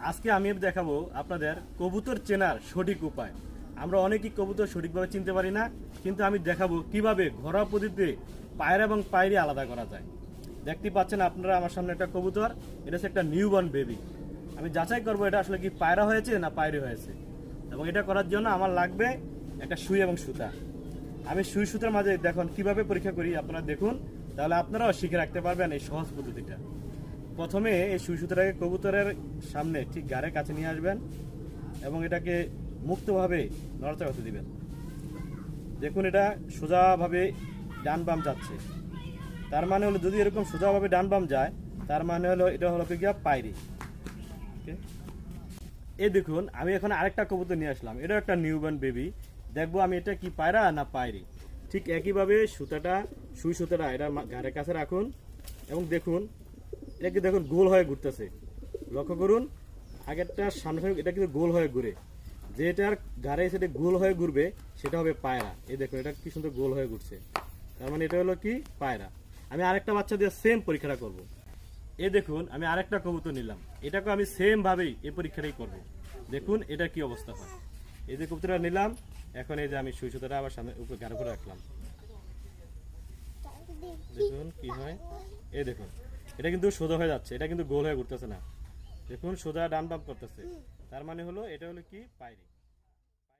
আজকে আমি দেখাবো আপনাদের কবুতর চেনার সঠিক উপায়। আমরা অনেকেই কবুতর সঠিকভাবে চিনতে পারি না, কিন্তু আমি দেখাবো কিভাবে ঘরোয়া পদ্ধতিতে পায়রা এবং পায়রি আলাদা করা যায়। দেখতে পাচ্ছেন আপনারা আমার সামনে একটা কবুতর, এটা হচ্ছে একটা নিউবর্ন বেবি। আমি যাচাই করবো এটা আসলে কি পায়রা হয়েছে না পায়রি হয়েছে, এবং এটা করার জন্য আমার লাগবে একটা সুই এবং সুতা। আমি সুই সুতার মাঝে দেখুন কিভাবে পরীক্ষা করি, আপনারা দেখুন, তাহলে আপনারাও শিখে রাখতে পারবেন এই সহজ পদ্ধতিটা। প্রথমে এই সুই সুতাটাকে কবুতরের সামনে ঠিক গাড়ের কাছে নিয়ে আসবেন এবং এটাকে মুক্তভাবে নড়াচড়া করতে দিবেন। দেখুন এটা সোজাভাবে ডান বাম যাচ্ছে, তার মানে হলো যদি এরকম সোজাভাবে ডান বাম যায় তার মানে হলো এটা হলো কি পায়রি। এই দেখুন আমি এখন আরেকটা কবুতর নিয়ে আসলাম, এটা একটা নিউবর্ন বেবি। দেখবো আমি এটা কি পায়রা না পায়রি। ঠিক একইভাবে সুতাটা সুই সুতাটা এটা ঘাড়ের কাছে রাখুন এবং দেখুন এটাকে দেখুন গোল হয়ে ঘুরতেছে। লক্ষ্য করুন আগেরটা সামনে এটা কিন্তু গোল হয়ে ঘুরে, যেটার ঘাড়ে সেটা গোল হয়ে ঘুরবে সেটা হবে পায়রা। এই দেখুন এটা কি সুন্দর গোল হয়ে ঘুরছে, তার মানে এটা হলো কি পায়রা। আমি আরেকটা বাচ্চা দিয়ে সেম পরীক্ষাটা করব। এই দেখুন আমি আরেকটা কবুতর নিলাম, এটাকে আমি সেম ভাবেই এই পরীক্ষাটাই করব। দেখুন এটা কি অবস্থা হয়। এই যে কবুতরটা নিলাম, এখন এই যে আমি সুই সুতাটা আবার সামনে উপরে গাড়ি করে রাখলাম। দেখুন কি হয়, এই দেখুন এটা কিন্তু সোজা হয়ে যাচ্ছে, এটা কিন্তু গোল হয়ে ঘুরতেছে না। দেখুন সোজা ডান বাম করতেছে, তার মানে হলো এটা হলো কি পায়রি।